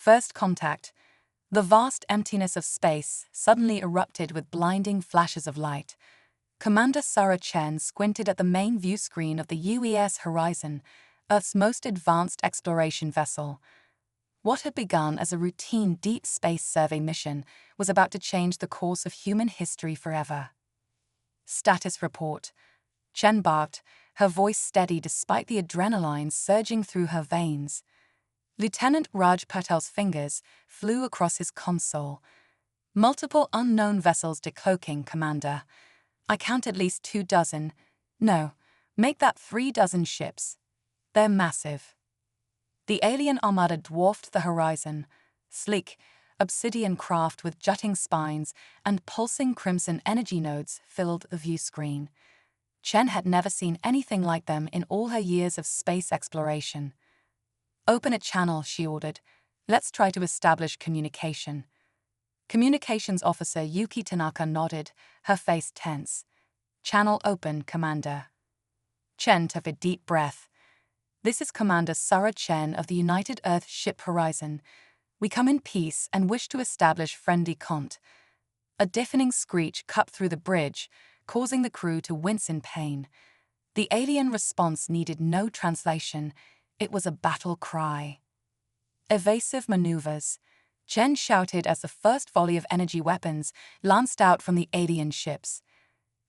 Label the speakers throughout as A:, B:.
A: First contact. The vast emptiness of space suddenly erupted with blinding flashes of light. Commander Sarah Chen squinted at the main view screen of the UES Horizon, Earth's most advanced exploration vessel. What had begun as a routine deep space survey mission was about to change the course of human history forever. Status report. Chen barked, her voice steady despite the adrenaline surging through her veins. Lieutenant Raj Patel's fingers flew across his console. Multiple unknown vessels decloaking, Commander. I count at least 24. No, make that 36 ships. They're massive. The alien armada dwarfed the horizon, sleek, obsidian craft with jutting spines and pulsing crimson energy nodes filled the view screen. Chen had never seen anything like them in all her years of space exploration. Open a channel, she ordered. Let's try to establish communication. Communications Officer Yuki Tanaka nodded, her face tense. Channel open, Commander. Chen took a deep breath. This is Commander Sarah Chen of the United Earth Ship Horizon. We come in peace and wish to establish friendly contact. A deafening screech cut through the bridge, causing the crew to wince in pain. The alien response needed no translation. It was a battle cry. Evasive maneuvers. Chen shouted as the first volley of energy weapons lanced out from the alien ships.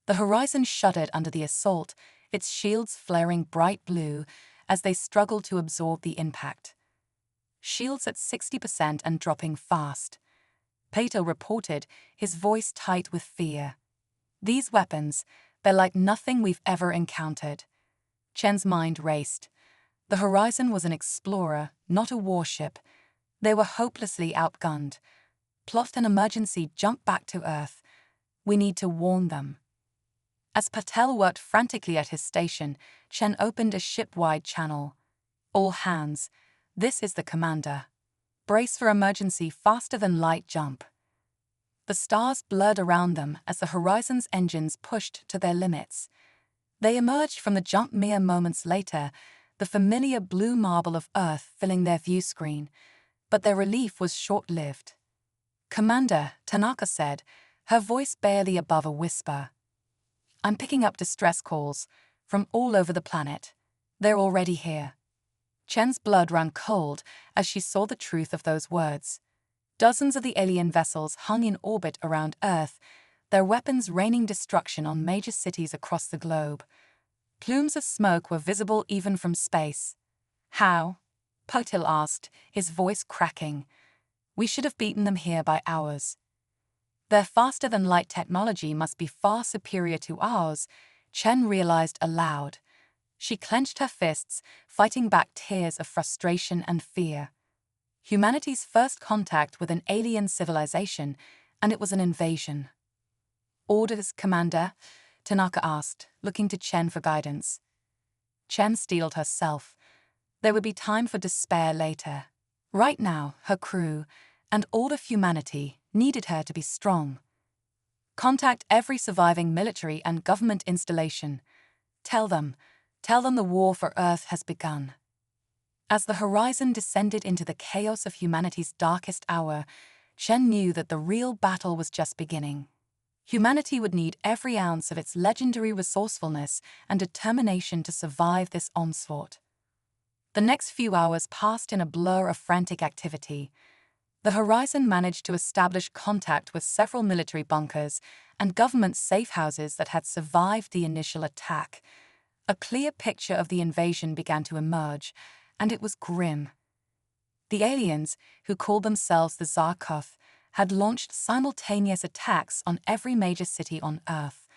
A: The horizon shuddered under the assault, its shields flaring bright blue as they struggled to absorb the impact. Shields at 60% and dropping fast. Patel reported, his voice tight with fear. These weapons, they're like nothing we've ever encountered. Chen's mind raced. The horizon was an explorer, not a warship. They were hopelessly outgunned. Plot an emergency, jump back to Earth. We need to warn them. As Patel worked frantically at his station, Chen opened a ship-wide channel. All hands, this is the commander. Brace for emergency faster than light jump. The stars blurred around them as the horizon's engines pushed to their limits. They emerged from the jump mere moments later, the familiar blue marble of Earth filling their view screen, but their relief was short-lived. Commander, Tanaka said, her voice barely above a whisper. I'm picking up distress calls from all over the planet. They're already here. Chen's blood ran cold as she saw the truth of those words. Dozens of the alien vessels hung in orbit around Earth, their weapons raining destruction on major cities across the globe. Plumes of smoke were visible even from space. How? Patil asked, his voice cracking. We should have beaten them here by hours. Their faster-than-light technology must be far superior to ours, Chen realized aloud. She clenched her fists, fighting back tears of frustration and fear. Humanity's first contact with an alien civilization, and it was an invasion. Orders, Commander? Tanaka asked, looking to Chen for guidance. Chen steeled herself. There would be time for despair later. Right now, her crew, and all of humanity, needed her to be strong. Contact every surviving military and government installation. Tell them the war for Earth has begun. As the horizon descended into the chaos of humanity's darkest hour, Chen knew that the real battle was just beginning. Humanity would need every ounce of its legendary resourcefulness and determination to survive this onslaught. The next few hours passed in a blur of frantic activity. The horizon managed to establish contact with several military bunkers and government safe houses that had survived the initial attack. A clear picture of the invasion began to emerge, and it was grim. The aliens, who called themselves the Zarkov, had launched simultaneous attacks on every major city on Earth.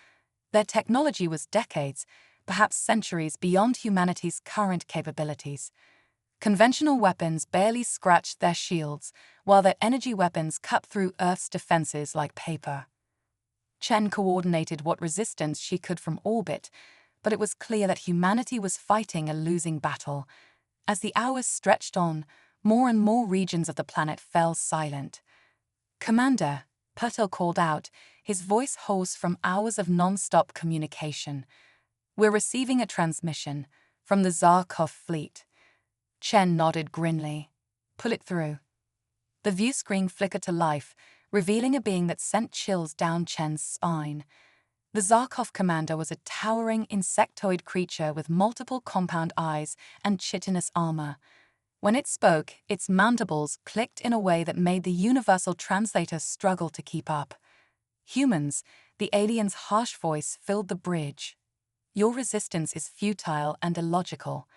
A: Their technology was decades, perhaps centuries beyond humanity's current capabilities. Conventional weapons barely scratched their shields, while their energy weapons cut through Earth's defenses like paper. Chen coordinated what resistance she could from orbit, but it was clear that humanity was fighting a losing battle. As the hours stretched on, more and more regions of the planet fell silent. Commander, Patel called out, his voice hoarse from hours of non-stop communication. We're receiving a transmission from the Zarkov fleet. Chen nodded grimly. Pull it through. The view screen flickered to life, revealing a being that sent chills down Chen's spine. The Zarkov commander was a towering insectoid creature with multiple compound eyes and chitinous armor. When it spoke, its mandibles clicked in a way that made the universal translator struggle to keep up. Humans, the alien's harsh voice filled the bridge. Your resistance is futile and illogical.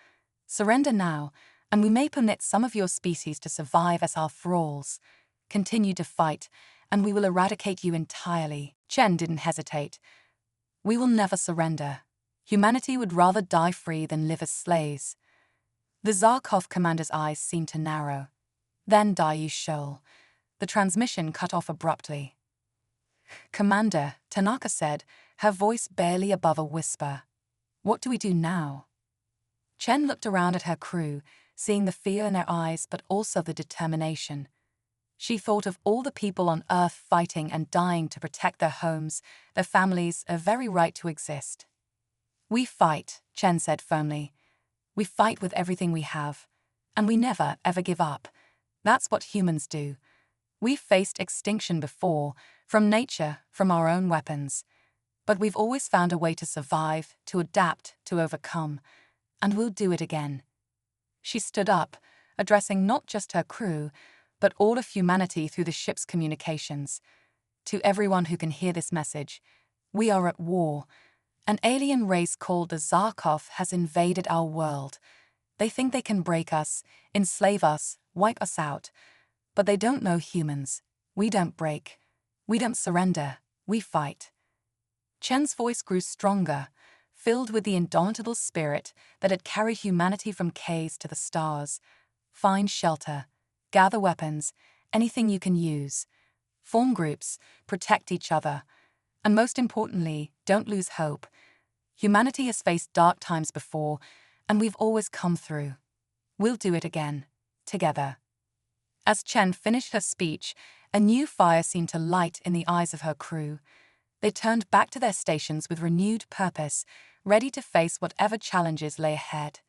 A: Surrender now, and we may permit some of your species to survive as our thralls. Continue to fight, and we will eradicate you entirely. Chen didn't hesitate. We will never surrender. Humanity would rather die free than live as slaves. The Zarkov commander's eyes seemed to narrow. Then Daiyu Shoal. The transmission cut off abruptly. Commander, Tanaka said, her voice barely above a whisper. What do we do now? Chen looked around at her crew, seeing the fear in their eyes but also the determination. She thought of all the people on Earth fighting and dying to protect their homes, their families, a very right to exist. We fight, Chen said firmly. We fight with everything we have. And we never, ever give up. That's what humans do. We've faced extinction before, from nature, from our own weapons. But we've always found a way to survive, to adapt, to overcome. And we'll do it again. She stood up, addressing not just her crew, but all of humanity through the ship's communications. To everyone who can hear this message, we are at war. An alien race called the Zarkov has invaded our world. They think they can break us, enslave us, wipe us out. But they don't know humans. We don't break. We don't surrender. We fight. Chen's voice grew stronger, filled with the indomitable spirit that had carried humanity from caves to the stars. Find shelter. Gather weapons, anything you can use. Form groups, protect each other. And most importantly, don't lose hope. Humanity has faced dark times before, and we've always come through. We'll do it again, together. As Chen finished her speech, a new fire seemed to light in the eyes of her crew. They turned back to their stations with renewed purpose, ready to face whatever challenges lay ahead.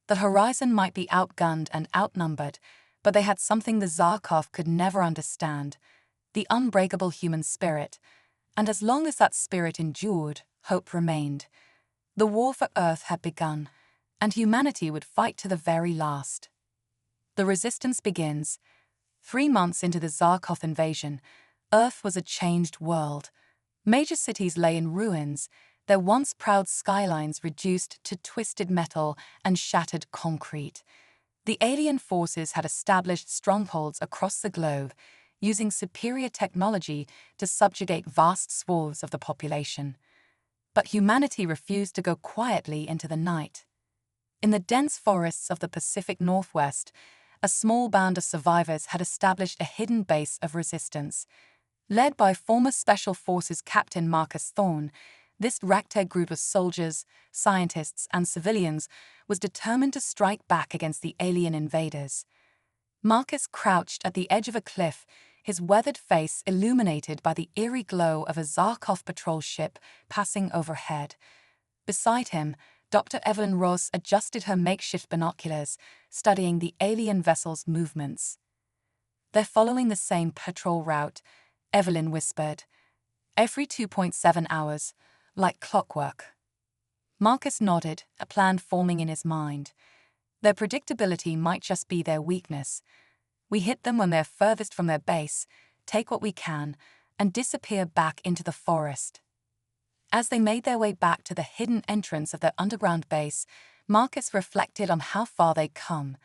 A: The horizon might be outgunned and outnumbered, but they had something the Zarkov could never understand, the unbreakable human spirit, and as long as that spirit endured, hope remained. The war for Earth had begun, and humanity would fight to the very last. The resistance begins. 3 months into the Zarkov invasion, Earth was a changed world. Major cities lay in ruins, their once proud skylines reduced to twisted metal and shattered concrete. The alien forces had established strongholds across the globe, using superior technology to subjugate vast swaths of the population. But humanity refused to go quietly into the night. In the dense forests of the Pacific Northwest, a small band of survivors had established a hidden base of resistance. Led by former Special Forces Captain Marcus Thorne, this ragtag group of soldiers, scientists, and civilians was determined to strike back against the alien invaders. Marcus crouched at the edge of a cliff, his weathered face illuminated by the eerie glow of a Zarkov patrol ship passing overhead. Beside him, Dr. Evelyn Ross adjusted her makeshift binoculars, studying the alien vessel's movements. "They're following the same patrol route," Evelyn whispered. "Every 2.7 hours, like clockwork." Marcus nodded, a plan forming in his mind. Their predictability might just be their weakness. We hit them when they're furthest from their base, take what we can, and disappear back into the forest. As they made their way back to the hidden entrance of their underground base, Marcus reflected on how far they'd come.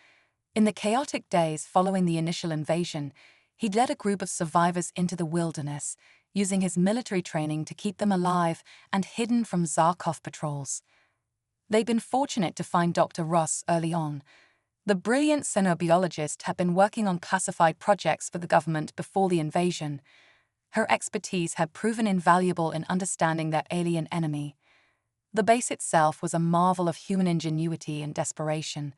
A: In the chaotic days following the initial invasion, he'd led a group of survivors into the wilderness, using his military training to keep them alive and hidden from Zarkov patrols. They'd been fortunate to find Dr. Ross early on. The brilliant xenobiologist had been working on classified projects for the government before the invasion. Her expertise had proven invaluable in understanding their alien enemy. The base itself was a marvel of human ingenuity and desperation.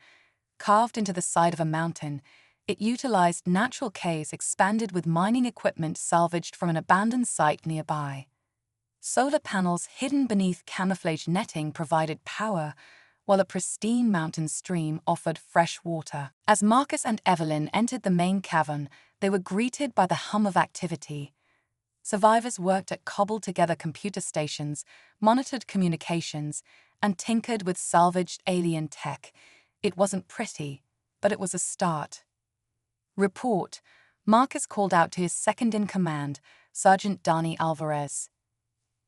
A: Carved into the side of a mountain, it utilized natural caves expanded with mining equipment salvaged from an abandoned site nearby. Solar panels hidden beneath camouflage netting provided power, while a pristine mountain stream offered fresh water. As Marcus and Evelyn entered the main cavern, they were greeted by the hum of activity. Survivors worked at cobbled-together computer stations, monitored communications, and tinkered with salvaged alien tech. It wasn't pretty, but it was a start. Report, Marcus called out to his second-in-command, Sergeant Dani Alvarez.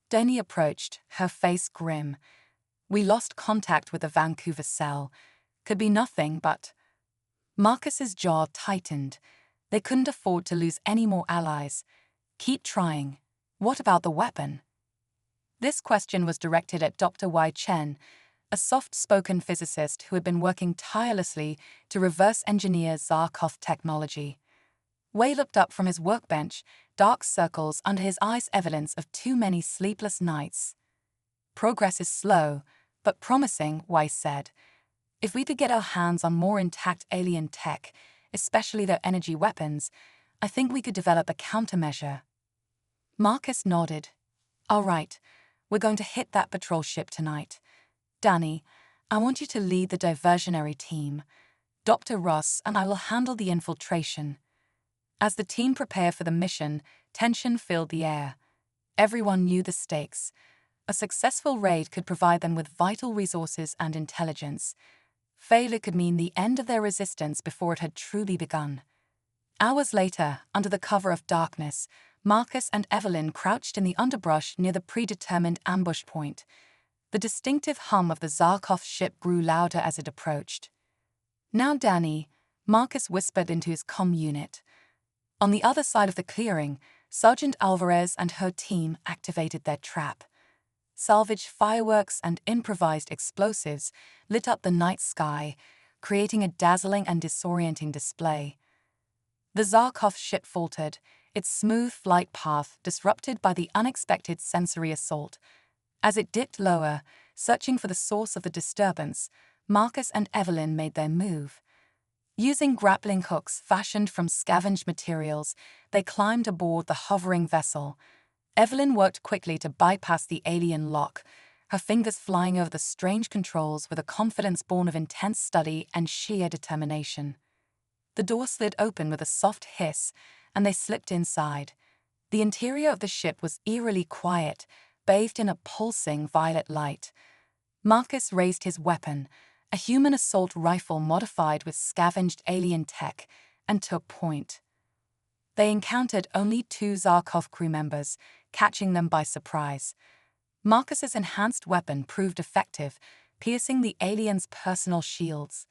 A: Dani approached, her face grim. We lost contact with the Vancouver cell. Could be nothing but... Marcus's jaw tightened. They couldn't afford to lose any more allies. Keep trying. What about the weapon? This question was directed at Dr. Wei Chen, a soft-spoken physicist who had been working tirelessly to reverse engineer Zarkov technology. Wei looked up from his workbench, dark circles under his eyes evidence of too many sleepless nights. Progress is slow, but promising, Wei said. If we could get our hands on more intact alien tech, especially their energy weapons, I think we could develop a countermeasure. Marcus nodded. All right, we're going to hit that patrol ship tonight. Dani, I want you to lead the diversionary team. Dr. Ross and I will handle the infiltration. As the team prepared for the mission, tension filled the air. Everyone knew the stakes. A successful raid could provide them with vital resources and intelligence. Failure could mean the end of their resistance before it had truly begun. Hours later, under the cover of darkness, Marcus and Evelyn crouched in the underbrush near the predetermined ambush point. The distinctive hum of the Zarkov ship grew louder as it approached. Now, Dani, Marcus whispered into his comm unit. On the other side of the clearing, Sergeant Alvarez and her team activated their trap. Salvaged fireworks and improvised explosives lit up the night sky, creating a dazzling and disorienting display. The Zarkov ship faltered, its smooth flight path disrupted by the unexpected sensory assault. As it dipped lower, searching for the source of the disturbance, Marcus and Evelyn made their move. Using grappling hooks fashioned from scavenged materials, they climbed aboard the hovering vessel. Evelyn worked quickly to bypass the alien lock, her fingers flying over the strange controls with a confidence born of intense study and sheer determination. The door slid open with a soft hiss, and they slipped inside. The interior of the ship was eerily quiet, bathed in a pulsing violet light. Marcus raised his weapon, a human assault rifle modified with scavenged alien tech, and took point. They encountered only 2 Zarkov crew members, catching them by surprise. Marcus's enhanced weapon proved effective, piercing the aliens' personal shields.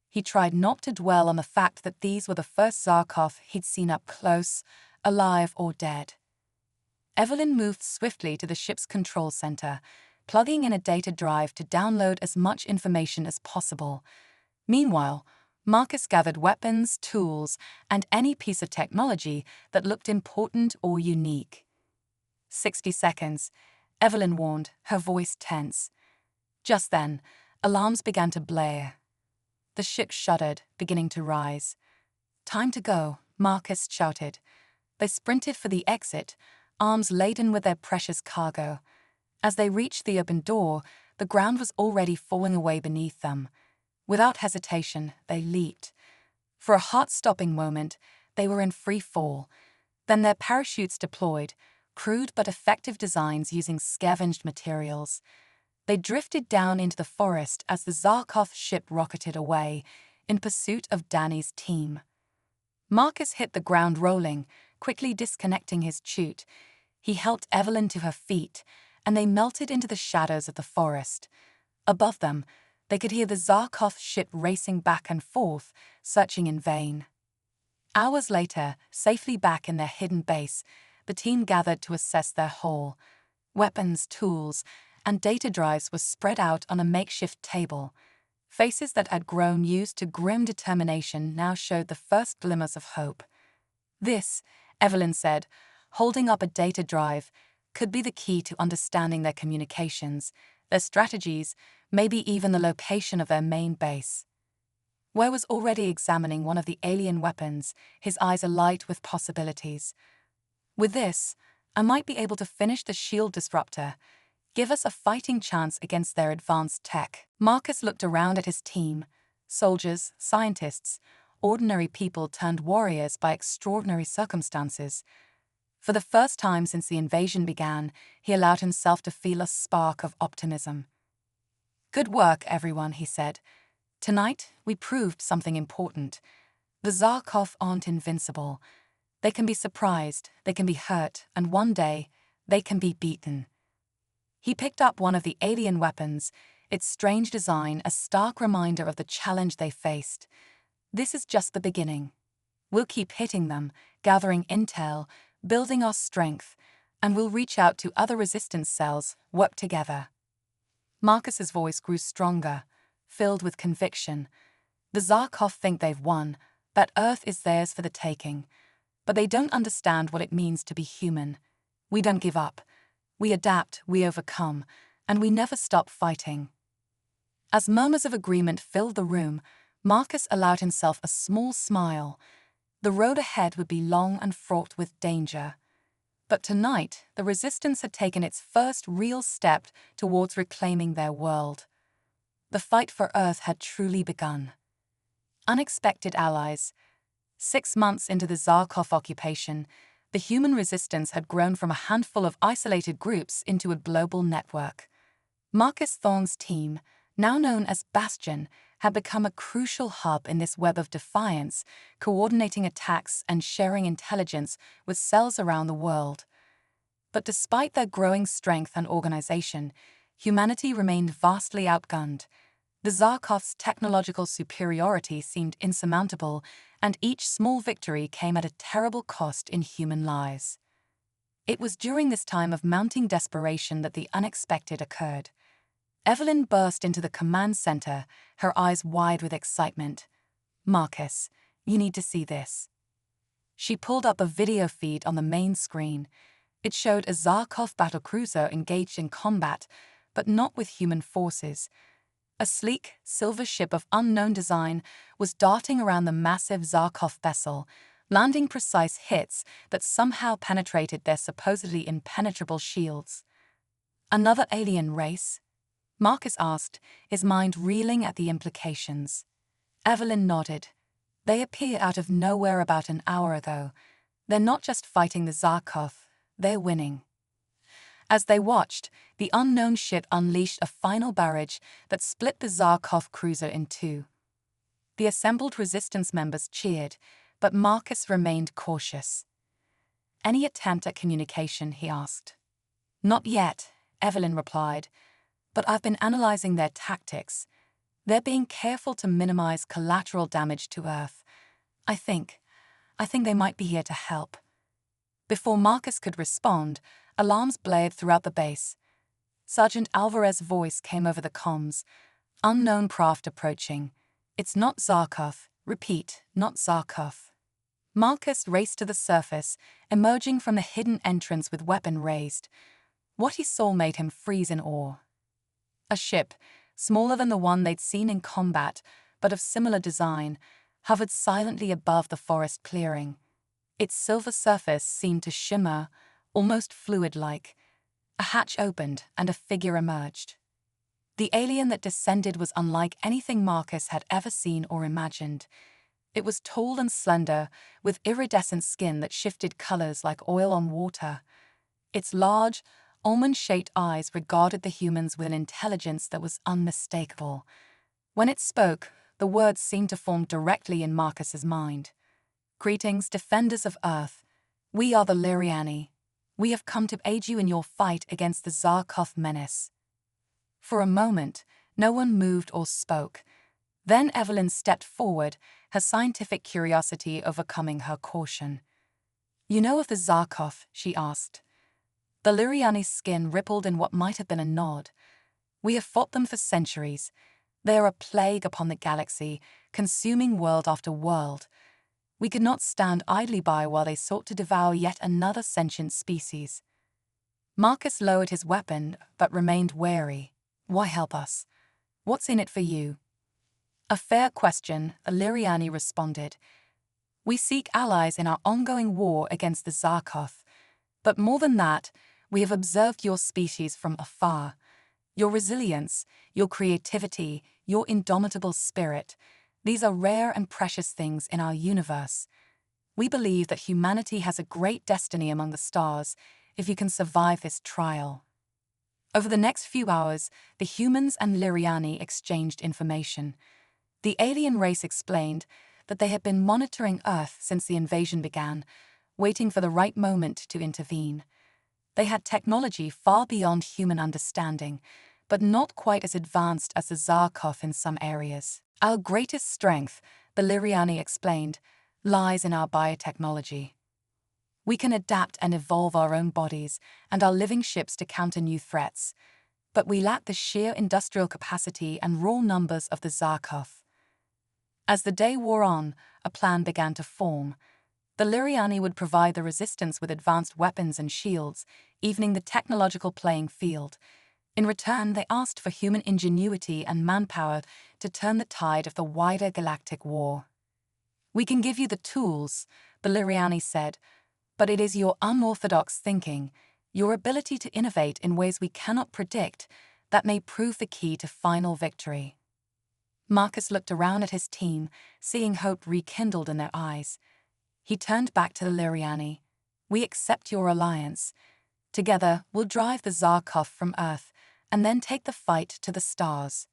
A: He tried not to dwell on the fact that these were the first Zarkov he'd seen up close, alive or dead. Evelyn moved swiftly to the ship's control center, plugging in a data drive to download as much information as possible. Meanwhile, Marcus gathered weapons, tools, and any piece of technology that looked important or unique. 60 seconds, Evelyn warned, her voice tense. Just then, alarms began to blare. The ship shuddered, beginning to rise. Time to go, Marcus shouted. They sprinted for the exit, arms laden with their precious cargo. As they reached the open door, the ground was already falling away beneath them. Without hesitation, they leaped. For a heart-stopping moment, they were in free fall. Then their parachutes deployed, crude but effective designs using scavenged materials. They drifted down into the forest as the Zarkov ship rocketed away, in pursuit of Dani's team. Marcus hit the ground rolling, quickly disconnecting his chute. He helped Evelyn to her feet, and they melted into the shadows of the forest. Above them, they could hear the Zarkov ship racing back and forth, searching in vain. Hours later, safely back in their hidden base, the team gathered to assess their haul. Weapons, tools, and data drives were spread out on a makeshift table. Faces that had grown used to grim determination now showed the first glimmers of hope. This, Evelyn said, holding up a data drive, could be the key to understanding their communications, their strategies, maybe even the location of their main base. Wei was already examining one of the alien weapons, his eyes alight with possibilities. With this, I might be able to finish the shield disruptor. Give us a fighting chance against their advanced tech. Marcus looked around at his team. Soldiers, scientists, ordinary people turned warriors by extraordinary circumstances. For the first time since the invasion began, he allowed himself to feel a spark of optimism. "Good work, everyone," he said. "Tonight, we proved something important. The Zarkov aren't invincible. They can be surprised, they can be hurt, and one day, they can be beaten." He picked up one of the alien weapons, its strange design a stark reminder of the challenge they faced. "This is just the beginning. We'll keep hitting them, gathering intel, building our strength, and we'll reach out to other resistance cells, work together." Marcus's voice grew stronger, filled with conviction. "The Zarkov think they've won, that Earth is theirs for the taking. But they don't understand what it means to be human. We don't give up. We adapt, we overcome, and we never stop fighting." As murmurs of agreement filled the room, Marcus allowed himself a small smile. The road ahead would be long and fraught with danger. But tonight, the resistance had taken its first real step towards reclaiming their world. The fight for Earth had truly begun. Unexpected allies. 6 months into the Zarkov occupation, the human resistance had grown from a handful of isolated groups into a global network. Marcus Thorne's team, now known as Bastion, had become a crucial hub in this web of defiance, coordinating attacks and sharing intelligence with cells around the world. But despite their growing strength and organization, humanity remained vastly outgunned. The Zarkov's technological superiority seemed insurmountable, and each small victory came at a terrible cost in human lives. It was during this time of mounting desperation that the unexpected occurred. Evelyn burst into the command center, her eyes wide with excitement. "Marcus, you need to see this." She pulled up a video feed on the main screen. It showed a Zarkov battlecruiser engaged in combat, but not with human forces. A sleek, silver ship of unknown design was darting around the massive Zarkov vessel, landing precise hits that somehow penetrated their supposedly impenetrable shields. "Another alien race?" Marcus asked, his mind reeling at the implications. Evelyn nodded. "They appeared out of nowhere about an hour ago. They're not just fighting the Zarkov, they're winning." As they watched, the unknown ship unleashed a final barrage that split the Zarkov cruiser in two. The assembled resistance members cheered, but Marcus remained cautious. "Any attempt at communication?" he asked. "Not yet," Evelyn replied, "but I've been analyzing their tactics. They're being careful to minimize collateral damage to Earth. I think they might be here to help." Before Marcus could respond, alarms blared throughout the base. Sergeant Alvarez's voice came over the comms. "Unknown craft approaching. It's not Zarkov. Repeat, not Zarkov." Marcus raced to the surface, emerging from the hidden entrance with weapon raised. What he saw made him freeze in awe. A ship, smaller than the one they'd seen in combat, but of similar design, hovered silently above the forest clearing. Its silver surface seemed to shimmer, almost fluid-like. A hatch opened and a figure emerged. The alien that descended was unlike anything Marcus had ever seen or imagined. It was tall and slender, with iridescent skin that shifted colors like oil on water. Its large, almond-shaped eyes regarded the humans with an intelligence that was unmistakable. When it spoke, the words seemed to form directly in Marcus's mind. "Greetings, defenders of Earth. We are the Liriani. We have come to aid you in your fight against the Zarkov menace." For a moment, no one moved or spoke. Then Evelyn stepped forward, her scientific curiosity overcoming her caution. "You know of the Zarkov?" she asked. The Liriani's skin rippled in what might have been a nod. "We have fought them for centuries. They are a plague upon the galaxy, consuming world after world. We could not stand idly by while they sought to devour yet another sentient species." Marcus lowered his weapon, but remained wary. "Why help us? What's in it for you?" "A fair question," Liriani responded. "We seek allies in our ongoing war against the Zarkov. But more than that, We have observed your species from afar. Your resilience, your creativity, your indomitable spirit, these are rare and precious things in our universe. We believe that humanity has a great destiny among the stars if you can survive this trial. Over the next few hours, the humans and Liriani exchanged information. The alien race explained that they had been monitoring Earth since the invasion began, waiting for the right moment to intervene. They had technology far beyond human understanding, but not quite as advanced as the Zarkov in some areas. Our greatest strength, the Liriani explained, lies in our biotechnology. We can adapt and evolve our own bodies and our living ships to counter new threats, but we lack the sheer industrial capacity and raw numbers of the Zarkov. As the day wore on, a plan began to form. The Liriani would provide the resistance with advanced weapons and shields, evening the technological playing field. In return, they asked for human ingenuity and manpower to turn the tide of the wider galactic war. We can give you the tools, the Liriani said, but it is your unorthodox thinking, your ability to innovate in ways we cannot predict, that may prove the key to final victory. Marcus looked around at his team, seeing hope rekindled in their eyes. He turned back to the Liriani. We accept your alliance. Together, we'll drive the Zarkov from Earth and then take the fight to the stars.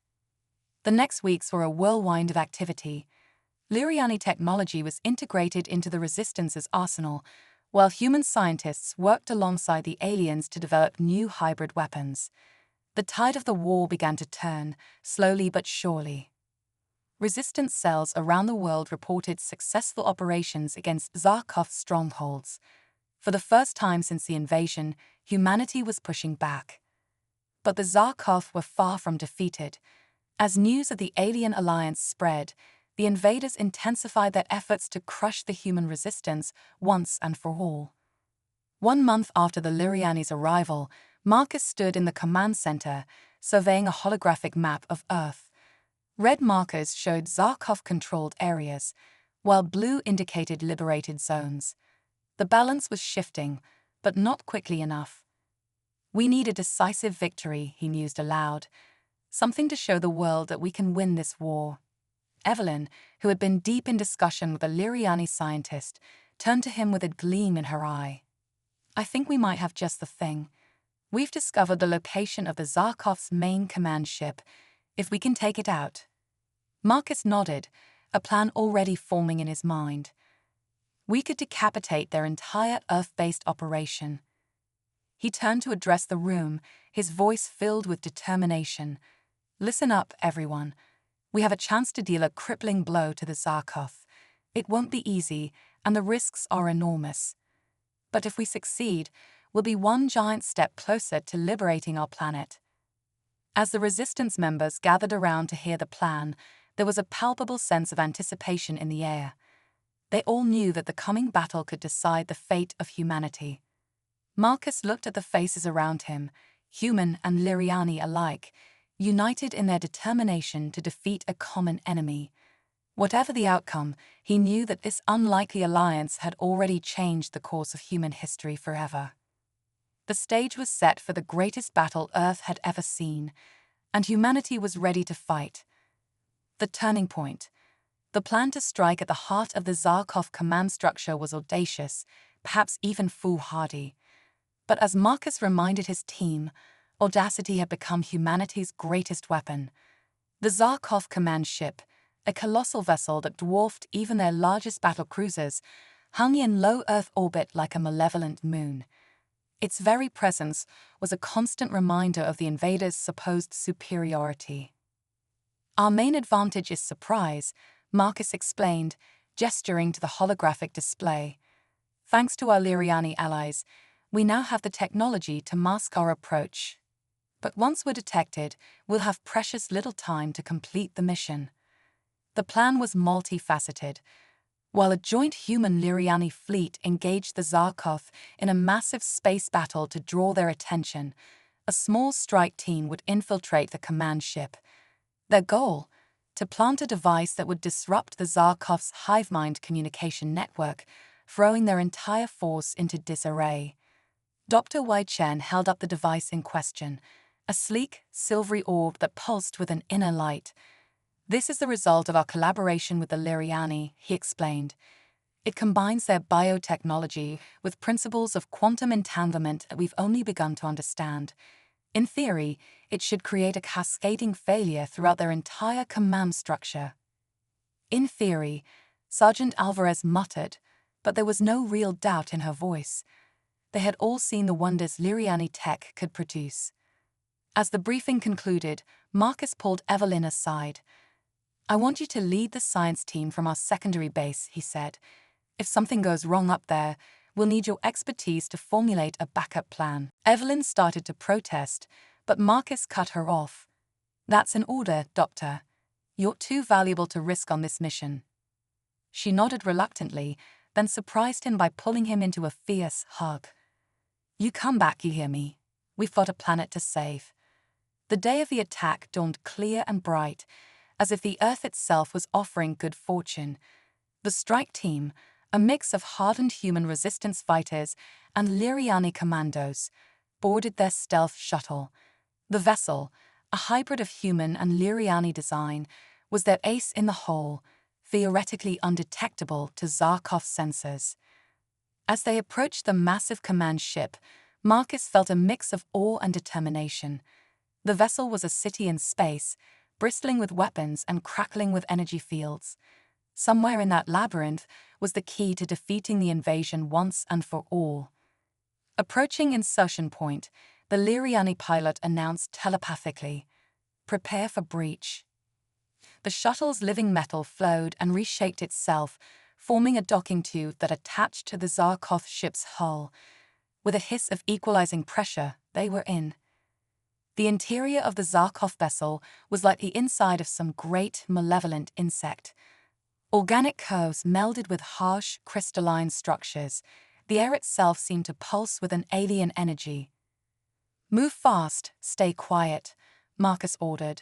A: The next weeks were a whirlwind of activity. Liriani technology was integrated into the Resistance's arsenal, while human scientists worked alongside the aliens to develop new hybrid weapons. The tide of the war began to turn, slowly but surely. Resistance cells around the world reported successful operations against Zarkov strongholds. For the first time since the invasion, humanity was pushing back. But the Zarkov were far from defeated. As news of the alien alliance spread, the invaders intensified their efforts to crush the human resistance once and for all. 1 month after the Liriani's arrival, Marcus stood in the command center, surveying a holographic map of Earth. Red markers showed Zarkov-controlled areas, while blue indicated liberated zones. The balance was shifting, but not quickly enough. We need a decisive victory, he mused aloud. Something to show the world that we can win this war. Evelyn, who had been deep in discussion with a Liriani scientist, turned to him with a gleam in her eye. I think we might have just the thing. We've discovered the location of the Zarkov's main command ship, if we can take it out. Marcus nodded, a plan already forming in his mind. We could decapitate their entire Earth-based operation. He turned to address the room, his voice filled with determination. Listen up, everyone. We have a chance to deal a crippling blow to the Zarkov. It won't be easy, and the risks are enormous. But if we succeed, we'll be one giant step closer to liberating our planet. As the Resistance members gathered around to hear the plan, there was a palpable sense of anticipation in the air. They all knew that the coming battle could decide the fate of humanity. Marcus looked at the faces around him, human and Liriani alike, united in their determination to defeat a common enemy. Whatever the outcome, he knew that this unlikely alliance had already changed the course of human history forever. The stage was set for the greatest battle Earth had ever seen, and humanity was ready to fight. The turning point. The plan to strike at the heart of the Zarkov command structure was audacious, perhaps even foolhardy. But as Marcus reminded his team, audacity had become humanity's greatest weapon. The Zarkov command ship, a colossal vessel that dwarfed even their largest battle cruisers, hung in low Earth orbit like a malevolent moon. Its very presence was a constant reminder of the invaders' supposed superiority. Our main advantage is surprise, Marcus explained, gesturing to the holographic display. Thanks to our Liriani allies, we now have the technology to mask our approach. But once we're detected, we'll have precious little time to complete the mission. The plan was multifaceted. While a joint human-Liriani fleet engaged the Zarkov in a massive space battle to draw their attention, a small strike team would infiltrate the command ship. Their goal? To plant a device that would disrupt the Zarkov's hive-mind communication network, throwing their entire force into disarray. Dr. Wei Chen held up the device in question, a sleek, silvery orb that pulsed with an inner light. This is the result of our collaboration with the Liriani, he explained. It combines their biotechnology with principles of quantum entanglement that we've only begun to understand. In theory, it should create a cascading failure throughout their entire command structure. In theory, Sergeant Alvarez muttered, but there was no real doubt in her voice. They had all seen the wonders Liriani tech could produce. As the briefing concluded, Marcus pulled Evelyn aside. "I want you to lead the science team from our secondary base," he said. "If something goes wrong up there, we'll need your expertise to formulate a backup plan." Evelyn started to protest, but Marcus cut her off. "That's an order, Doctor. You're too valuable to risk on this mission." She nodded reluctantly, then surprised him by pulling him into a fierce hug. "You come back, you hear me? We've got a planet to save." The day of the attack dawned clear and bright, as if the Earth itself was offering good fortune. The strike team, a mix of hardened human resistance fighters and Liriani commandos, boarded their stealth shuttle. The vessel, a hybrid of human and Liriani design, was their ace in the hole, theoretically undetectable to Zarkov sensors. As they approached the massive command ship, Marcus felt a mix of awe and determination. The vessel was a city in space, bristling with weapons and crackling with energy fields. Somewhere in that labyrinth was the key to defeating the invasion once and for all. Approaching insertion point, the Liriani pilot announced telepathically, "Prepare for breach." The shuttle's living metal flowed and reshaped itself, forming a docking tube that attached to the Zarkov ship's hull. With a hiss of equalizing pressure, they were in. The interior of the Zarkov vessel was like the inside of some great, malevolent insect. Organic curves melded with harsh, crystalline structures. The air itself seemed to pulse with an alien energy. "Move fast, stay quiet," Marcus ordered.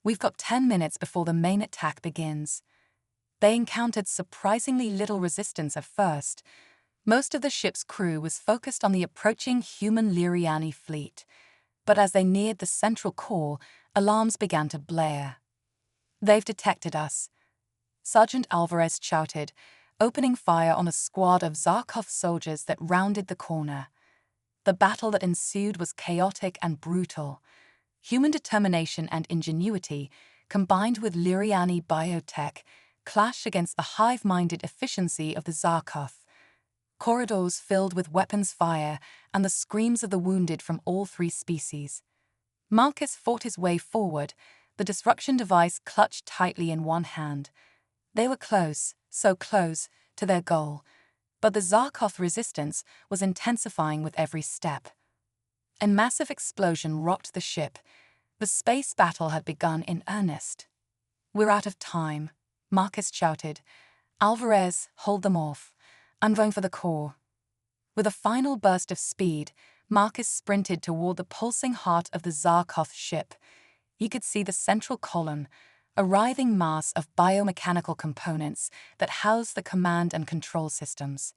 A: "We've got 10 minutes before the main attack begins." They encountered surprisingly little resistance at first. Most of the ship's crew was focused on the approaching human Liriani fleet. But as they neared the central core, alarms began to blare. "They've detected us," Sergeant Alvarez shouted, opening fire on a squad of Zarkov soldiers that rounded the corner. The battle that ensued was chaotic and brutal. Human determination and ingenuity, combined with Liriani biotech, clashed against the hive-minded efficiency of the Zarkov. Corridors filled with weapons fire and the screams of the wounded from all three species. Marcus fought his way forward, the disruption device clutched tightly in one hand. They were close, so close, to their goal, but the Zarkov resistance was intensifying with every step. A massive explosion rocked the ship. The space battle had begun in earnest. "We're out of time," Marcus shouted. "Alvarez, hold them off. I'm going for the core." With a final burst of speed, Marcus sprinted toward the pulsing heart of the Zarkov ship. He could see the central column, a writhing mass of biomechanical components that housed the command and control systems.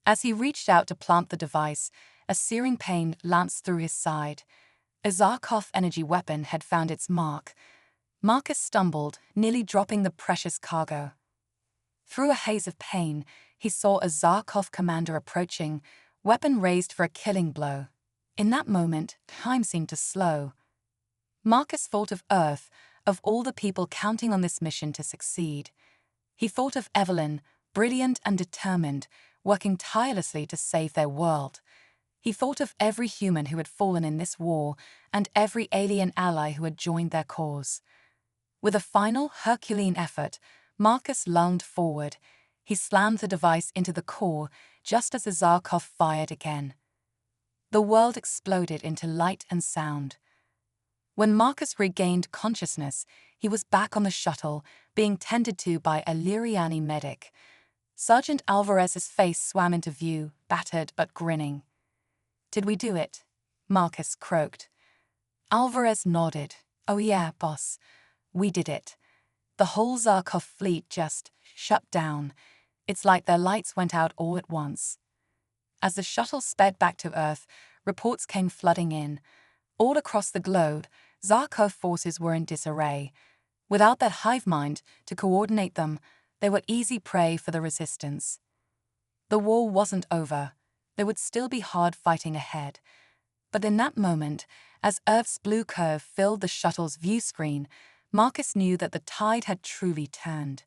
A: As he reached out to plant the device, a searing pain lanced through his side. A Zarkov energy weapon had found its mark. Marcus stumbled, nearly dropping the precious cargo. Through a haze of pain, he saw a Zarkov commander approaching, weapon raised for a killing blow. In that moment, time seemed to slow. Marcus thought of Earth, of all the people counting on this mission to succeed. He thought of Evelyn, brilliant and determined, working tirelessly to save their world. He thought of every human who had fallen in this war and every alien ally who had joined their cause. With a final Herculean effort, Marcus lunged forward. He slammed the device into the core just as the Zarkov fired again. The world exploded into light and sound. When Marcus regained consciousness, he was back on the shuttle, being tended to by a Liriani medic. Sergeant Alvarez's face swam into view, battered but grinning. "Did we do it?" Marcus croaked. Alvarez nodded. "Oh yeah, boss. We did it. The whole Zarkov fleet just shut down. It's like their lights went out all at once." As the shuttle sped back to Earth, reports came flooding in. All across the globe, Zarkov forces were in disarray. Without that hive mind to coordinate them, they were easy prey for the resistance. The war wasn't over. There would still be hard fighting ahead. But in that moment, as Earth's blue curve filled the shuttle's view screen, Marcus knew that the tide had truly turned.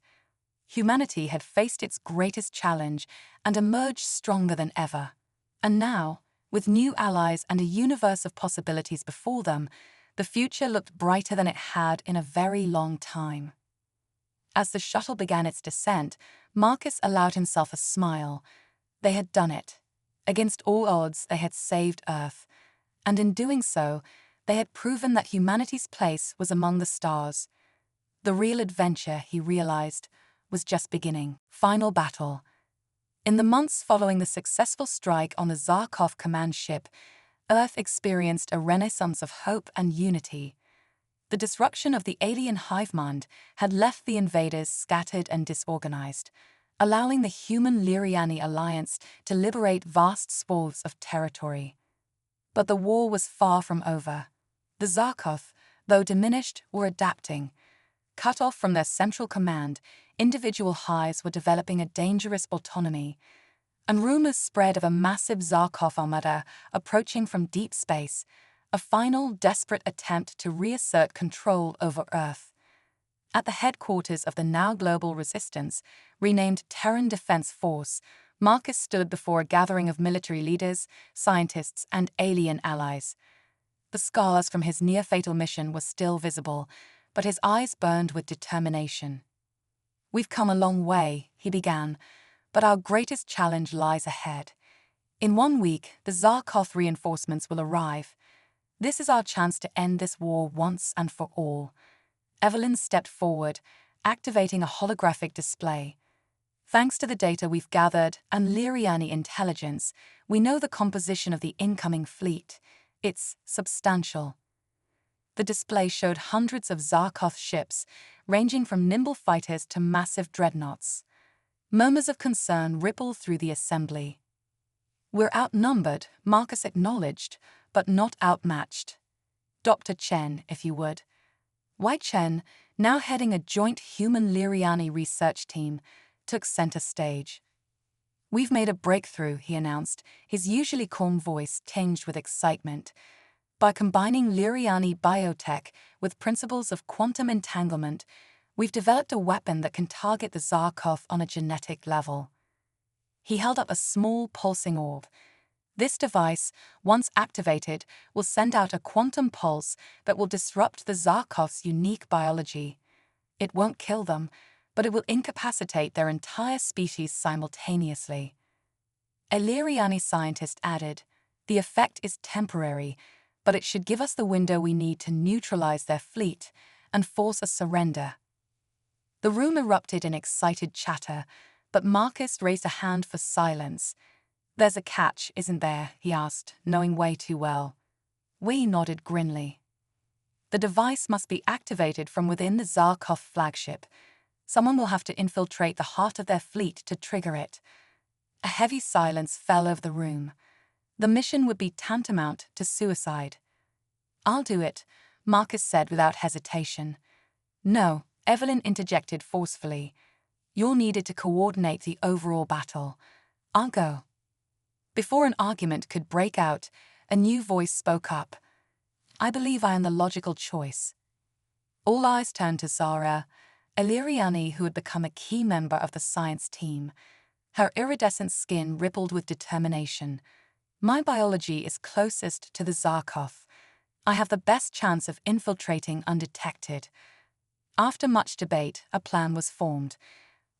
A: Humanity had faced its greatest challenge and emerged stronger than ever. And now, with new allies and a universe of possibilities before them, the future looked brighter than it had in a very long time. As the shuttle began its descent, Marcus allowed himself a smile. They had done it. Against all odds, they had saved Earth. And in doing so, they had proven that humanity's place was among the stars. The real adventure, he realized, was just beginning. Final battle. In the months following the successful strike on the Zarkov command ship, Earth experienced a renaissance of hope and unity. The disruption of the alien hive mind had left the invaders scattered and disorganized, allowing the human Lyriani alliance to liberate vast swaths of territory. But the war was far from over. The Zarkov, though diminished, were adapting. Cut off from their central command, individual hives were developing a dangerous autonomy, and rumors spread of a massive Zarkov armada approaching from deep space, a final, desperate attempt to reassert control over Earth. At the headquarters of the now global resistance, renamed Terran Defense Force, Marcus stood before a gathering of military leaders, scientists, and alien allies. The scars from his near-fatal mission were still visible, but his eyes burned with determination. "We've come a long way," he began, "but our greatest challenge lies ahead. In 1 week, the Zarkov reinforcements will arrive. This is our chance to end this war once and for all." Evelyn stepped forward, activating a holographic display. "Thanks to the data we've gathered and Lyriani intelligence, we know the composition of the incoming fleet. It's substantial." The display showed hundreds of Zarkov ships, ranging from nimble fighters to massive dreadnoughts. Murmurs of concern rippled through the assembly. "We're outnumbered," Marcus acknowledged, "but not outmatched. Dr. Chen, if you would." Wei Chen, now heading a joint human Lyriani research team, took center stage. "We've made a breakthrough," he announced, his usually calm voice tinged with excitement. "By combining Lyriani biotech with principles of quantum entanglement, we've developed a weapon that can target the Zarkov on a genetic level." He held up a small pulsing orb. "This device, once activated, will send out a quantum pulse that will disrupt the Zarkov's unique biology. It won't kill them, but it will incapacitate their entire species simultaneously." A Lyriani scientist added, "The effect is temporary, but it should give us the window we need to neutralize their fleet and force a surrender." The room erupted in excited chatter, but Marcus raised a hand for silence. "There's a catch, isn't there?" he asked, knowing Wei too well. Wei nodded grimly. "The device must be activated from within the Zarkov flagship. Someone will have to infiltrate the heart of their fleet to trigger it." A heavy silence fell over the room. The mission would be tantamount to suicide. "I'll do it," Marcus said without hesitation. "No," Evelyn interjected forcefully. "You're needed to coordinate the overall battle. I'll go." Before an argument could break out, a new voice spoke up. "I believe I am the logical choice." All eyes turned to Zara, a Lyriani who had become a key member of the science team. Her iridescent skin rippled with determination. "My biology is closest to the Zarkov. I have the best chance of infiltrating undetected." After much debate, a plan was formed.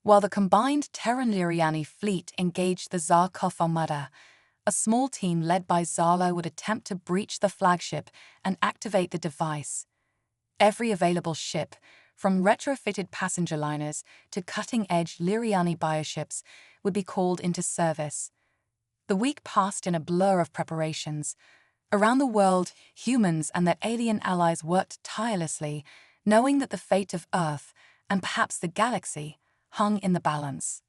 A: While the combined Terran Lyriani fleet engaged the Zarkov armada, a small team led by Zala would attempt to breach the flagship and activate the device. Every available ship, from retrofitted passenger liners to cutting-edge Lyriani bioships, would be called into service. The week passed in a blur of preparations. Around the world, humans and their alien allies worked tirelessly, knowing that the fate of Earth, and perhaps the galaxy, hung in the balance.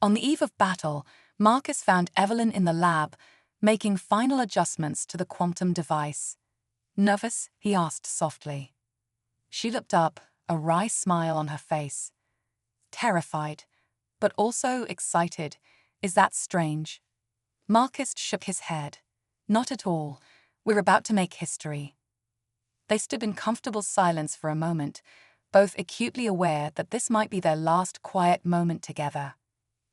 A: On the eve of battle, Marcus found Evelyn in the lab, making final adjustments to the quantum device. "Nervous?" he asked softly. She looked up, a wry smile on her face. "Terrified, but also excited. Is that strange?" Marcus shook his head. "Not at all. We're about to make history." They stood in comfortable silence for a moment, both acutely aware that this might be their last quiet moment together.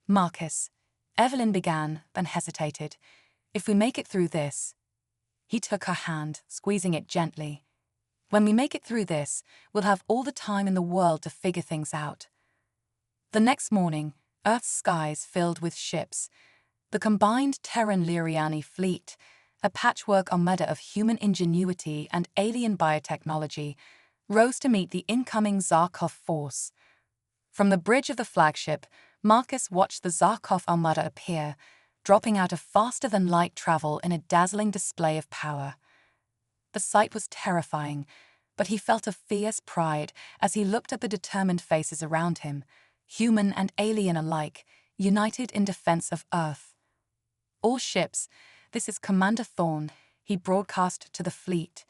A: "Marcus," Evelyn began, then hesitated. "If we make it through this—" He took her hand, squeezing it gently. "When we make it through this, we'll have all the time in the world to figure things out." The next morning, Earth's skies filled with ships. The combined Terran-Liriani fleet, a patchwork armada of human ingenuity and alien biotechnology, rose to meet the incoming Zarkov force. From the bridge of the flagship, Marcus watched the Zarkov armada appear, dropping out of faster-than-light travel in a dazzling display of power. The sight was terrifying, but he felt a fierce pride as he looked at the determined faces around him, human and alien alike, united in defense of Earth. "All ships, this is Commander Thorne," he broadcast to the fleet.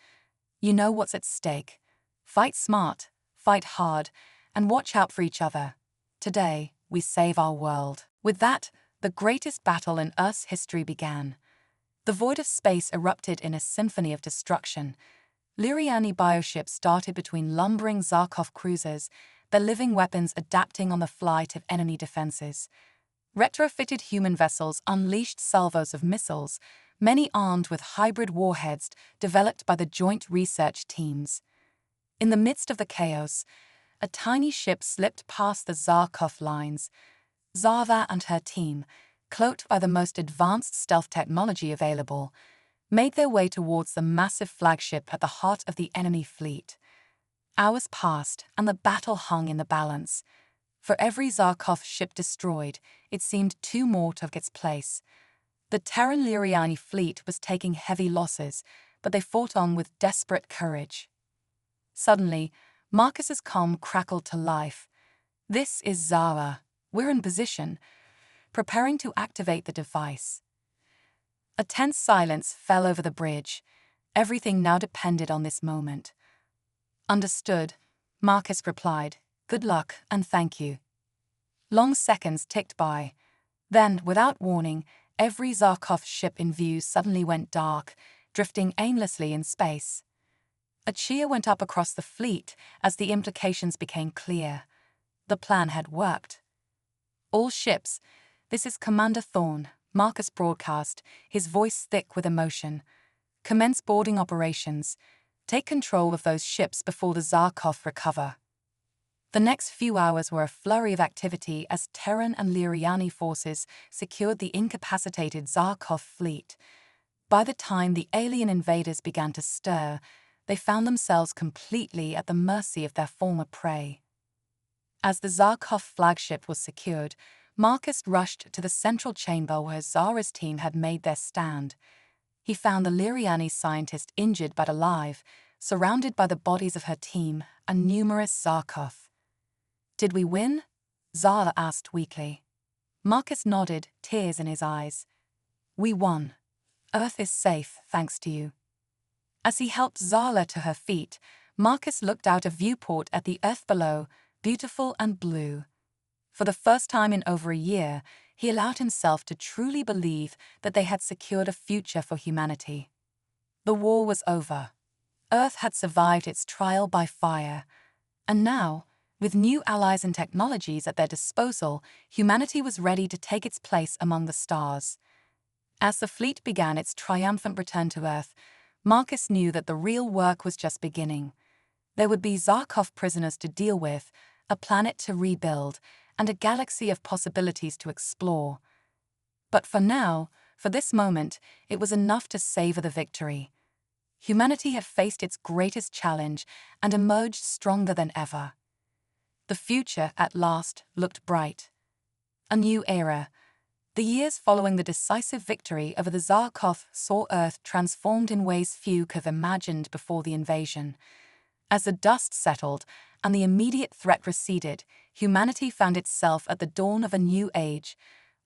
A: "You know what's at stake. Fight smart, fight hard, and watch out for each other. Today, we save our world." With that, the greatest battle in Earth's history began. The void of space erupted in a symphony of destruction. Liriani bioships darted between lumbering Zarkov cruisers, their living weapons adapting on the fly to enemy defenses. Retrofitted human vessels unleashed salvos of missiles, many armed with hybrid warheads developed by the joint research teams. In the midst of the chaos, a tiny ship slipped past the Zarkov lines. Zava and her team, cloaked by the most advanced stealth technology available, made their way towards the massive flagship at the heart of the enemy fleet. Hours passed, and the battle hung in the balance. For every Zarkov ship destroyed, it seemed two more took its place. The Terran-Liriani fleet was taking heavy losses, but they fought on with desperate courage. Suddenly, Marcus's comm crackled to life. "This is Zara. We're in position, preparing to activate the device." A tense silence fell over the bridge. Everything now depended on this moment. "Understood," Marcus replied. "Good luck and thank you." Long seconds ticked by. Then, without warning, every Zarkov ship in view suddenly went dark, drifting aimlessly in space. A cheer went up across the fleet as the implications became clear. The plan had worked. "All ships, this is Commander Thorne," Marcus broadcast, his voice thick with emotion. "Commence boarding operations. Take control of those ships before the Zarkov recover." The next few hours were a flurry of activity as Terran and Liriani forces secured the incapacitated Zarkov fleet. By the time the alien invaders began to stir, they found themselves completely at the mercy of their former prey. As the Zarkov flagship was secured, Marcus rushed to the central chamber where Zara's team had made their stand. He found the Liriani scientist injured but alive, surrounded by the bodies of her team and numerous Zarkov. "Did we win?" Zara asked weakly. Marcus nodded, tears in his eyes. "We won. Earth is safe, thanks to you." As he helped Zara to her feet, Marcus looked out a viewport at the Earth below, beautiful and blue. For the first time in over a year, he allowed himself to truly believe that they had secured a future for humanity. The war was over. Earth had survived its trial by fire. And now, with new allies and technologies at their disposal, humanity was ready to take its place among the stars. As the fleet began its triumphant return to Earth, Marcus knew that the real work was just beginning. There would be Zarkov prisoners to deal with, a planet to rebuild, and a galaxy of possibilities to explore. But for now, for this moment, it was enough to savor the victory. Humanity had faced its greatest challenge and emerged stronger than ever. The future, at last, looked bright. A new era. The years following the decisive victory over the Zarkov saw Earth transformed in ways few could have imagined before the invasion. As the dust settled and the immediate threat receded, humanity found itself at the dawn of a new age,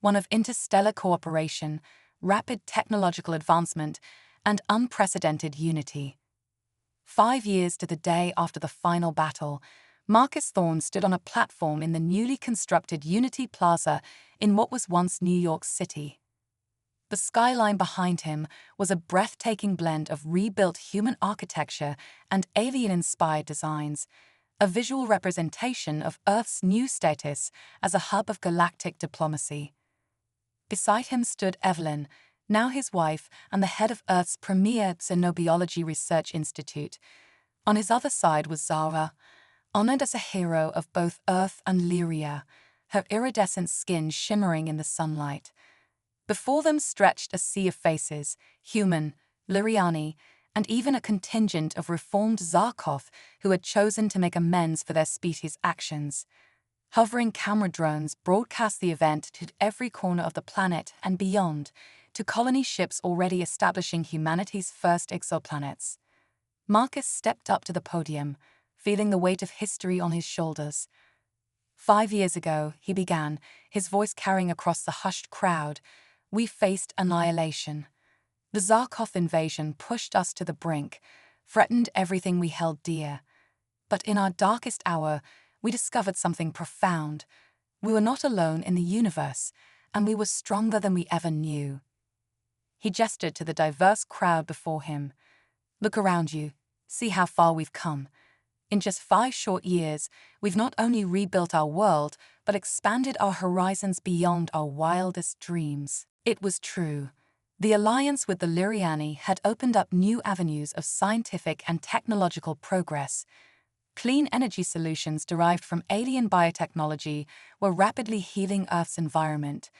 A: one of interstellar cooperation, rapid technological advancement, and unprecedented unity. 5 years to the day after the final battle, Marcus Thorne stood on a platform in the newly constructed Unity Plaza in what was once New York City. The skyline behind him was a breathtaking blend of rebuilt human architecture and alien-inspired designs, a visual representation of Earth's new status as a hub of galactic diplomacy. Beside him stood Evelyn, now his wife and the head of Earth's premier xenobiology research institute. On his other side was Zara, honored as a hero of both Earth and Lyria, her iridescent skin shimmering in the sunlight. Before them stretched a sea of faces, human, Lyriani, and even a contingent of reformed Zarkov who had chosen to make amends for their species' actions. Hovering camera drones broadcast the event to every corner of the planet and beyond, to colony ships already establishing humanity's first exoplanets. Marcus stepped up to the podium, feeling the weight of history on his shoulders. 5 years ago, he began, his voice carrying across the hushed crowd, we faced annihilation. The Zarkov invasion pushed us to the brink, threatened everything we held dear. But in our darkest hour, we discovered something profound. We were not alone in the universe, and we were stronger than we ever knew. He gestured to the diverse crowd before him. Look around you. See how far we've come. In just 5 short years, we've not only rebuilt our world, but expanded our horizons beyond our wildest dreams. It was true. The alliance with the Lyriani had opened up new avenues of scientific and technological progress. Clean energy solutions derived from alien biotechnology were rapidly healing Earth's environment.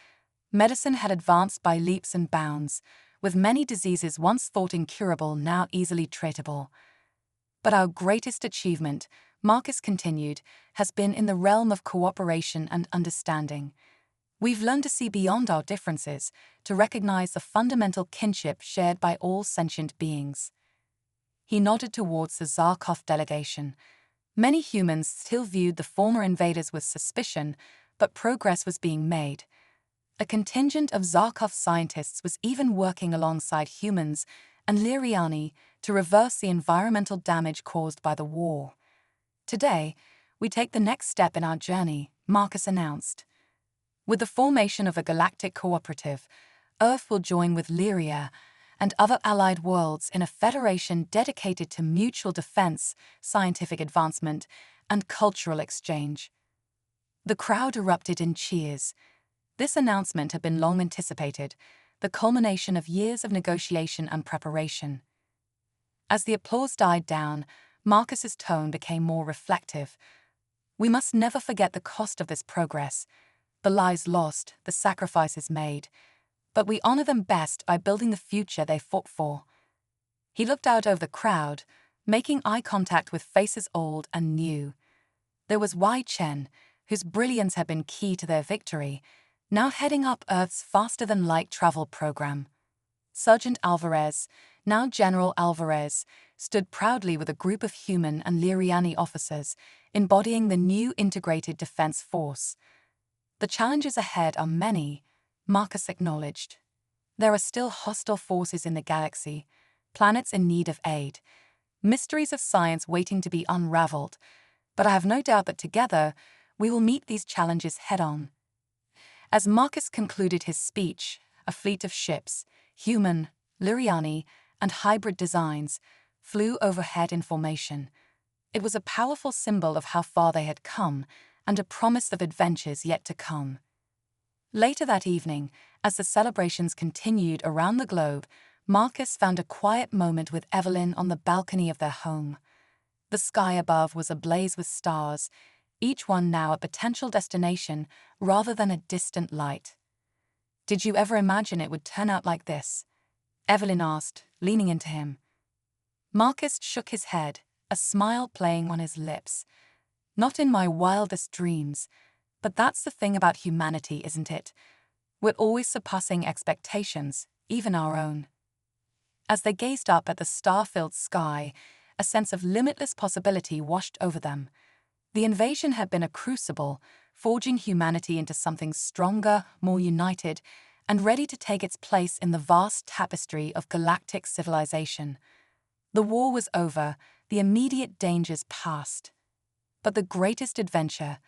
A: Medicine had advanced by leaps and bounds, with many diseases once thought incurable now easily treatable. But our greatest achievement, Marcus continued, has been in the realm of cooperation and understanding. We've learned to see beyond our differences, to recognize the fundamental kinship shared by all sentient beings. He nodded towards the Zarkov delegation. Many humans still viewed the former invaders with suspicion, but progress was being made. A contingent of Zarkov scientists was even working alongside humans and Lyriani to reverse the environmental damage caused by the war. Today, we take the next step in our journey, Marcus announced. With the formation of a galactic cooperative, Earth will join with Lyria and other allied worlds in a federation dedicated to mutual defense, scientific advancement, and cultural exchange. The crowd erupted in cheers. This announcement had been long anticipated, the culmination of years of negotiation and preparation. As the applause died down, Marcus's tone became more reflective. We must never forget the cost of this progress, the lives lost, the sacrifices made, but we honor them best by building the future they fought for. He looked out over the crowd, making eye contact with faces old and new. There was Wei Chen, whose brilliance had been key to their victory, now heading up Earth's faster-than-light travel program. Sergeant Alvarez, now General Alvarez, stood proudly with a group of human and Lyriani officers, embodying the new integrated defense force. The challenges ahead are many, Marcus acknowledged. There are still hostile forces in the galaxy, planets in need of aid, mysteries of science waiting to be unraveled, but I have no doubt that together we will meet these challenges head-on. As Marcus concluded his speech, a fleet of ships, human, Lyriani, and hybrid designs, flew overhead in formation. It was a powerful symbol of how far they had come, and a promise of adventures yet to come. Later that evening, as the celebrations continued around the globe, Marcus found a quiet moment with Evelyn on the balcony of their home. The sky above was ablaze with stars, each one now a potential destination rather than a distant light. "Did you ever imagine it would turn out like this?" Evelyn asked, leaning into him. Marcus shook his head, a smile playing on his lips. "Not in my wildest dreams. But that's the thing about humanity, isn't it? We're always surpassing expectations, even our own." As they gazed up at the star-filled sky, a sense of limitless possibility washed over them. The invasion had been a crucible, forging humanity into something stronger, more united, and ready to take its place in the vast tapestry of galactic civilization. The war was over, the immediate dangers past. But the greatest adventure,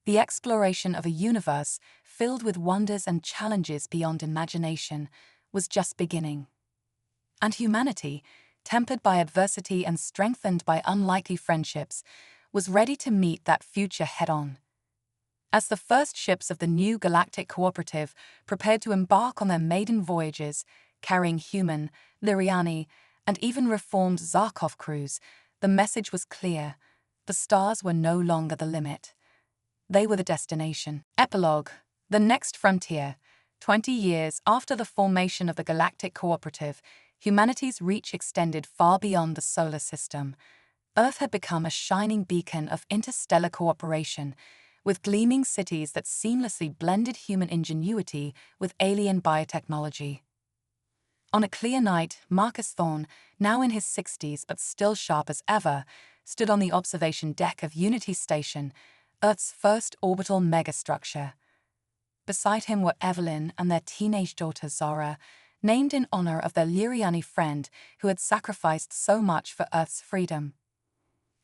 A: the exploration of a universe filled with wonders and challenges beyond imagination, was just beginning. And humanity, tempered by adversity and strengthened by unlikely friendships, was ready to meet that future head-on. As the first ships of the new galactic cooperative prepared to embark on their maiden voyages, carrying human, Liriani, and even reformed Zarkov crews, the message was clear. The stars were no longer the limit. They were the destination. Epilogue: The Next Frontier. 20 years after the formation of the Galactic Cooperative, humanity's reach extended far beyond the solar system. Earth had become a shining beacon of interstellar cooperation, with gleaming cities that seamlessly blended human ingenuity with alien biotechnology. On a clear night, Marcus Thorne, now in his 60s but still sharp as ever, stood on the observation deck of Unity Station, Earth's first orbital megastructure. Beside him were Evelyn and their teenage daughter Zara, named in honor of their Liriani friend who had sacrificed so much for Earth's freedom.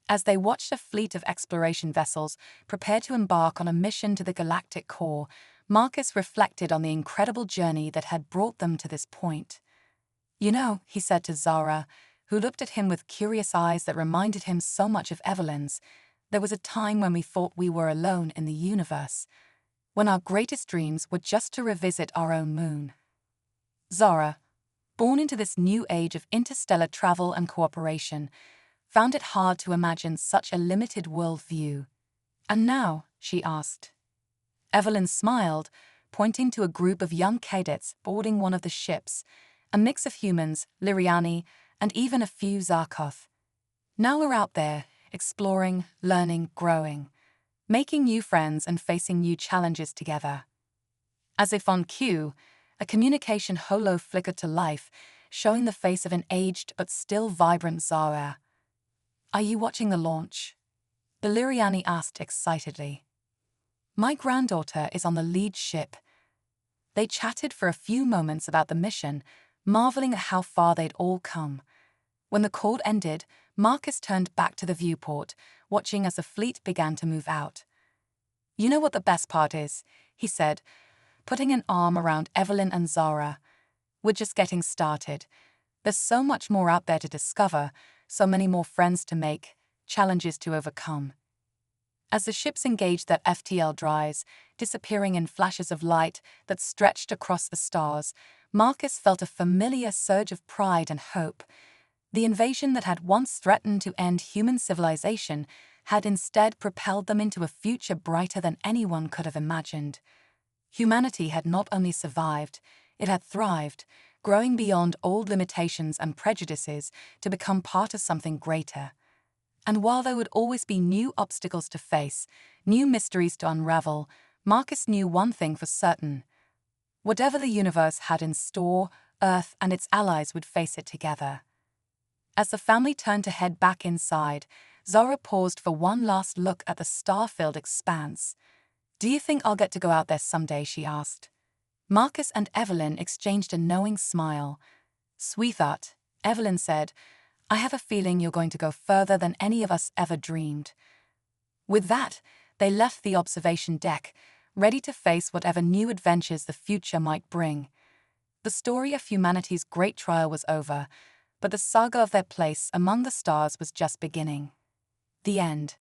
A: As they watched a fleet of exploration vessels prepare to embark on a mission to the galactic core, Marcus reflected on the incredible journey that had brought them to this point. "You know," he said to Zara, who looked at him with curious eyes that reminded him so much of Evelyn's, "there was a time when we thought we were alone in the universe, when our greatest dreams were just to revisit our own moon." Zara, born into this new age of interstellar travel and cooperation, found it hard to imagine such a limited worldview. "And now?" she asked. Evelyn smiled, pointing to a group of young cadets boarding one of the ships, a mix of humans, Liriani, and even a few Zarkov. "Now we're out there, exploring, learning, growing, making new friends and facing new challenges together." As if on cue, a communication holo flickered to life, showing the face of an aged but still vibrant Zara. "Are you watching the launch?" the Liriani asked excitedly. "My granddaughter is on the lead ship." They chatted for a few moments about the mission, marveling at how far they'd all come. When the call ended, Marcus turned back to the viewport, watching as the fleet began to move out. "You know what the best part is," he said, putting an arm around Evelyn and Zara. "We're just getting started. There's so much more out there to discover, so many more friends to make, challenges to overcome." As the ships engaged their FTL drives, disappearing in flashes of light that stretched across the stars, Marcus felt a familiar surge of pride and hope. The invasion that had once threatened to end human civilization had instead propelled them into a future brighter than anyone could have imagined. Humanity had not only survived, it had thrived, growing beyond old limitations and prejudices to become part of something greater. And while there would always be new obstacles to face, new mysteries to unravel, Marcus knew one thing for certain. Whatever the universe had in store, Earth and its allies would face it together. As the family turned to head back inside, Zara paused for one last look at the star-filled expanse. "Do you think I'll get to go out there someday?" she asked. Marcus and Evelyn exchanged a knowing smile. "Sweetheart," Evelyn said, "I have a feeling you're going to go further than any of us ever dreamed." With that, they left the observation deck, ready to face whatever new adventures the future might bring. The story of humanity's great trial was over, but the saga of their place among the stars was just beginning. The end.